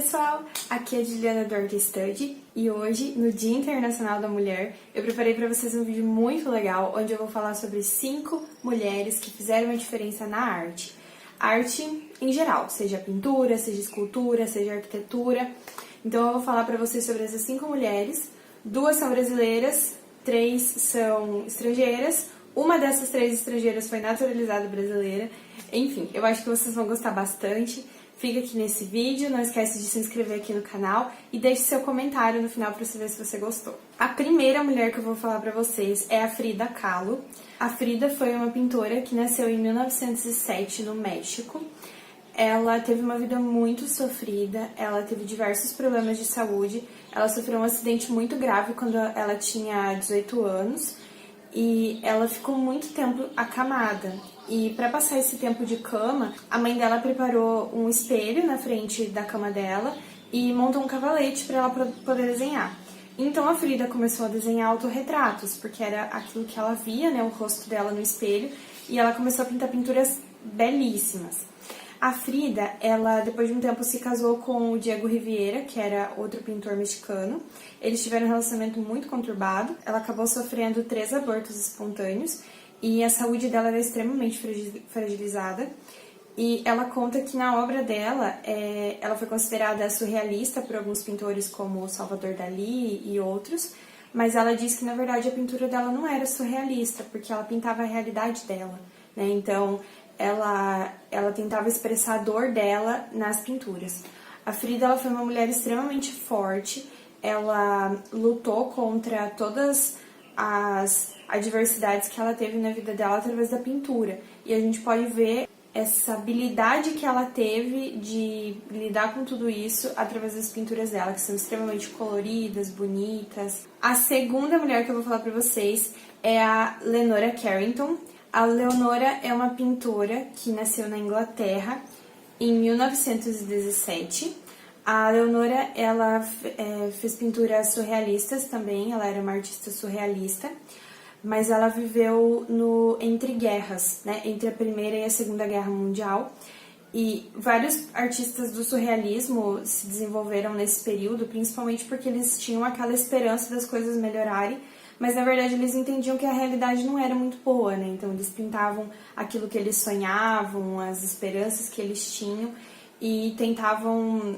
pessoal, aqui é a Juliana do Artstudy e hoje, no Dia Internacional da Mulher, eu preparei para vocês um vídeo muito legal onde eu vou falar sobre 5 mulheres que fizeram uma diferença na arte. Arte em geral, seja pintura, seja escultura, seja arquitetura. Então eu vou falar para vocês sobre essas 5 mulheres. 2 são brasileiras, 3 são estrangeiras. Uma dessas 3 estrangeiras foi naturalizada brasileira. Enfim, eu acho que vocês vão gostar bastante. Fica aqui nesse vídeo, não esquece de se inscrever aqui no canal e deixe seu comentário no final para saber se você gostou. A primeira mulher que eu vou falar para vocês é a Frida Kahlo. A Frida foi uma pintora que nasceu em 1907 no México. Ela teve uma vida muito sofrida, ela teve diversos problemas de saúde, ela sofreu um acidente muito grave quando ela tinha 18 anos e ela ficou muito tempo acamada. E para passar esse tempo de cama, a mãe dela preparou um espelho na frente da cama dela e montou um cavalete para ela poder desenhar. Então a Frida começou a desenhar autorretratos, porque era aquilo que ela via, né, o rosto dela no espelho, e ela começou a pintar pinturas belíssimas. A Frida, ela depois de um tempo se casou com o Diego Rivera, que era outro pintor mexicano. Eles tiveram um relacionamento muito conturbado. Ela acabou sofrendo 3 abortos espontâneos e a saúde dela era extremamente fragilizada. E ela conta que na obra dela, ela foi considerada surrealista por alguns pintores como Salvador Dalí e outros, mas ela diz que na verdade a pintura dela não era surrealista, porque ela pintava a realidade dela, né? Então ela tentava expressar a dor dela nas pinturas. A Frida, ela foi uma mulher extremamente forte, ela lutou contra todas as adversidades que ela teve na vida dela através da pintura. E a gente pode ver essa habilidade que ela teve de lidar com tudo isso através das pinturas dela, que são extremamente coloridas, bonitas. A segunda mulher que eu vou falar pra vocês é a Leonora Carrington. A Leonora é uma pintora que nasceu na Inglaterra em 1917. A Leonora, ela fez pinturas surrealistas também, ela era uma artista surrealista, mas ela viveu entre guerras, né, entre a Primeira e a Segunda Guerra Mundial. E vários artistas do surrealismo se desenvolveram nesse período, principalmente porque eles tinham aquela esperança das coisas melhorarem, mas na verdade eles entendiam que a realidade não era muito boa, né? Então eles pintavam aquilo que eles sonhavam, as esperanças que eles tinham e tentavam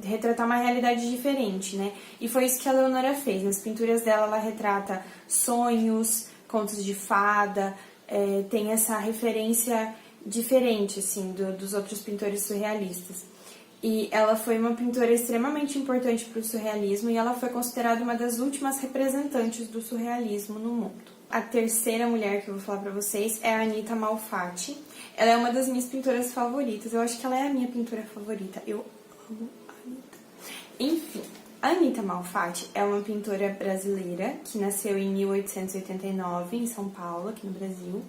retratar uma realidade diferente, né? E foi isso que a Leonora fez. Nas pinturas dela, ela retrata sonhos, contos de fada, tem essa referência diferente, assim, dos outros pintores surrealistas. E ela foi uma pintora extremamente importante para o surrealismo e ela foi considerada uma das últimas representantes do surrealismo no mundo. A terceira mulher que eu vou falar para vocês é a Anita Malfatti. Ela é uma das minhas pintoras favoritas, eu acho que ela é a minha pintora favorita. Eu amo a Anita. Enfim, a Anita Malfatti é uma pintora brasileira que nasceu em 1889 em São Paulo, aqui no Brasil.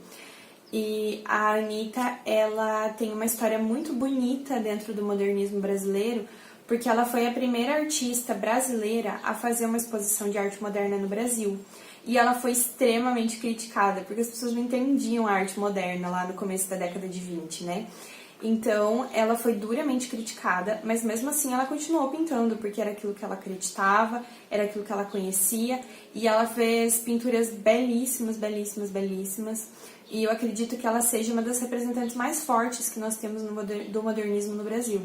E a Anita, ela tem uma história muito bonita dentro do modernismo brasileiro, porque ela foi a primeira artista brasileira a fazer uma exposição de arte moderna no Brasil. E ela foi extremamente criticada, porque as pessoas não entendiam a arte moderna lá no começo da década de 20, né? Então, ela foi duramente criticada, mas mesmo assim ela continuou pintando, porque era aquilo que ela acreditava, era aquilo que ela conhecia, e ela fez pinturas belíssimas, belíssimas, belíssimas, e eu acredito que ela seja uma das representantes mais fortes que nós temos do modernismo no Brasil.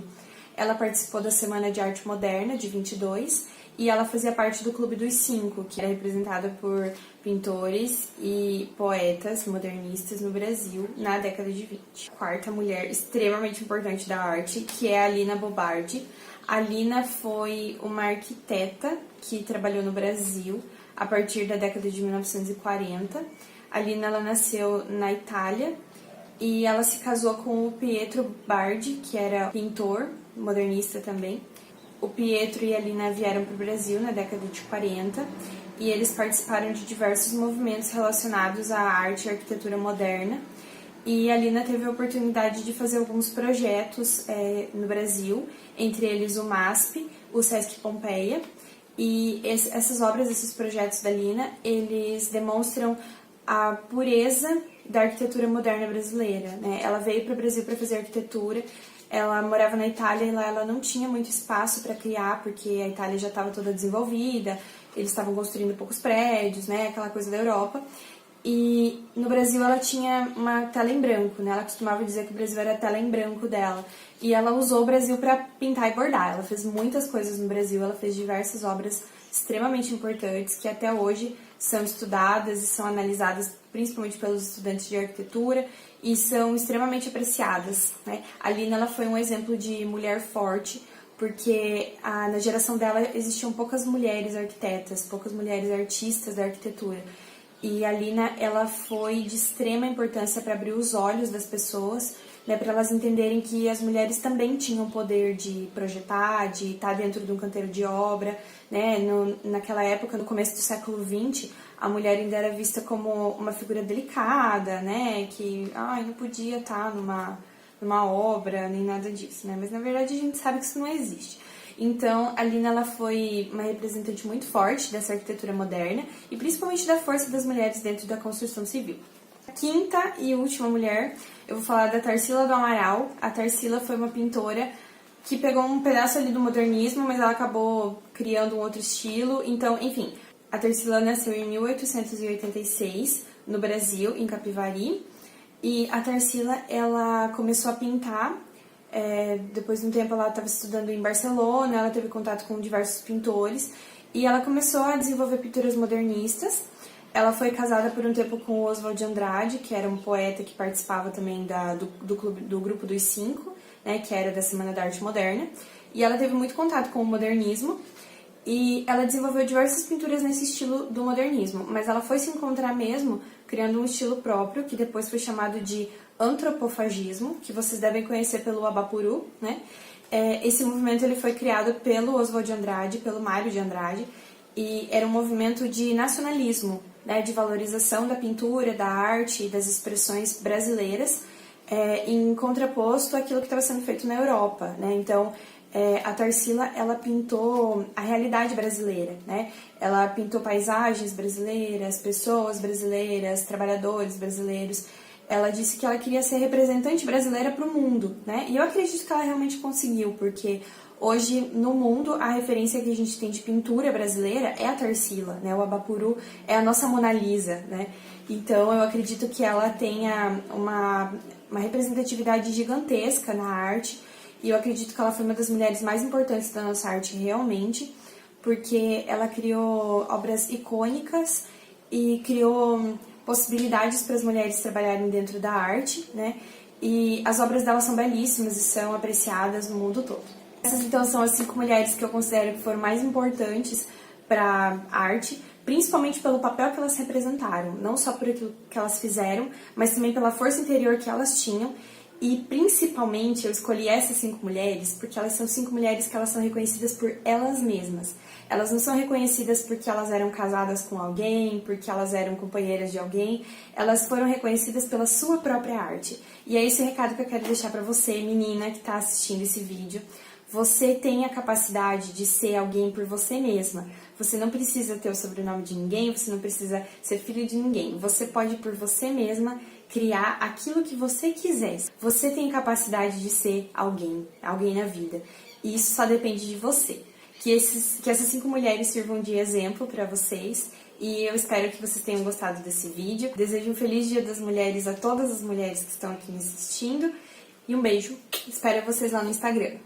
Ela participou da Semana de Arte Moderna, de 22, e ela fazia parte do Clube dos 5, que era representado por pintores e poetas modernistas no Brasil na década de 20. Quarta mulher extremamente importante da arte, que é a Lina Bobardi. A Lina foi uma arquiteta que trabalhou no Brasil a partir da década de 1940. A Lina, ela nasceu na Itália e ela se casou com o Pietro Bardi, que era pintor modernista também. O Pietro e a Lina vieram para o Brasil na década de 40 e eles participaram de diversos movimentos relacionados à arte e arquitetura moderna. E a Lina teve a oportunidade de fazer alguns projetos no Brasil, entre eles o MASP, o Sesc Pompeia. E essas obras, esses projetos da Lina, eles demonstram a pureza da arquitetura moderna brasileira, né? Ela veio para o Brasil para fazer arquitetura, ela morava na Itália e lá ela não tinha muito espaço para criar, porque a Itália já estava toda desenvolvida, eles estavam construindo poucos prédios, né, aquela coisa da Europa. E no Brasil ela tinha uma tela em branco, né? Ela costumava dizer que o Brasil era a tela em branco dela. E ela usou o Brasil para pintar e bordar. Ela fez muitas coisas no Brasil, ela fez diversas obras extremamente importantes que até hoje são estudadas e são analisadas principalmente pelos estudantes de arquitetura e são extremamente apreciadas, né? A Lina, ela foi um exemplo de mulher forte, porque na geração dela existiam poucas mulheres arquitetas, poucas mulheres artistas da arquitetura. E a Lina, ela foi de extrema importância para abrir os olhos das pessoas, né, para elas entenderem que as mulheres também tinham poder de projetar, de estar dentro de um canteiro de obra, né? Naquela época, no começo do século XX, a mulher ainda era vista como uma figura delicada, né, que não podia estar numa obra, nem nada disso, né? Mas na verdade a gente sabe que isso não existe. Então, a Lina, ela foi uma representante muito forte dessa arquitetura moderna e principalmente da força das mulheres dentro da construção civil. A quinta e última mulher, eu vou falar da Tarsila do Amaral. A Tarsila foi uma pintora que pegou um pedaço ali do modernismo, mas ela acabou criando um outro estilo. Então, enfim, a Tarsila nasceu em 1886, no Brasil, em Capivari. E a Tarsila, ela começou a pintar. Depois de um tempo ela estava estudando em Barcelona, ela teve contato com diversos pintores e ela começou a desenvolver pinturas modernistas. Ela foi casada por um tempo com o Oswald de Andrade, que era um poeta que participava também do grupo dos Cinco, né, que era da Semana da Arte Moderna, e ela teve muito contato com o modernismo e ela desenvolveu diversas pinturas nesse estilo do modernismo, mas ela foi se encontrar mesmo criando um estilo próprio, que depois foi chamado de antropofagismo, que vocês devem conhecer pelo Abapuru, né? Esse movimento ele foi criado pelo Oswald de Andrade, pelo Mário de Andrade, e era um movimento de nacionalismo, né, de valorização da pintura, da arte e das expressões brasileiras, em contraposto àquilo que estava sendo feito na Europa, né? Então, a Tarsila, ela pintou a realidade brasileira, né? Ela pintou paisagens brasileiras, pessoas brasileiras, trabalhadores brasileiros. Ela disse que ela queria ser representante brasileira para o mundo, né? E eu acredito que ela realmente conseguiu, porque hoje no mundo a referência que a gente tem de pintura brasileira é a Tarsila, né? O Abapuru é a nossa Mona Lisa, né? Então eu acredito que ela tenha uma representatividade gigantesca na arte e eu acredito que ela foi uma das mulheres mais importantes da nossa arte realmente, porque ela criou obras icônicas e criou possibilidades para as mulheres trabalharem dentro da arte, né? E as obras dela são belíssimas e são apreciadas no mundo todo. Essas então são as 5 mulheres que eu considero que foram mais importantes para a arte, principalmente pelo papel que elas representaram, não só por aquilo que elas fizeram, mas também pela força interior que elas tinham. E principalmente eu escolhi essas 5 mulheres porque elas são 5 mulheres que elas são reconhecidas por elas mesmas. Elas não são reconhecidas porque elas eram casadas com alguém, porque elas eram companheiras de alguém. Elas foram reconhecidas pela sua própria arte. E é esse o recado que eu quero deixar pra você, menina, que tá assistindo esse vídeo. Você tem a capacidade de ser alguém por você mesma. Você não precisa ter o sobrenome de ninguém, você não precisa ser filho de ninguém. Você pode, por você mesma, criar aquilo que você quiser. Você tem capacidade de ser alguém na vida. E isso só depende de você. Que essas 5 mulheres sirvam de exemplo para vocês. E eu espero que vocês tenham gostado desse vídeo. Desejo um feliz Dia das Mulheres a todas as mulheres que estão aqui me assistindo. E um beijo. Espero vocês lá no Instagram.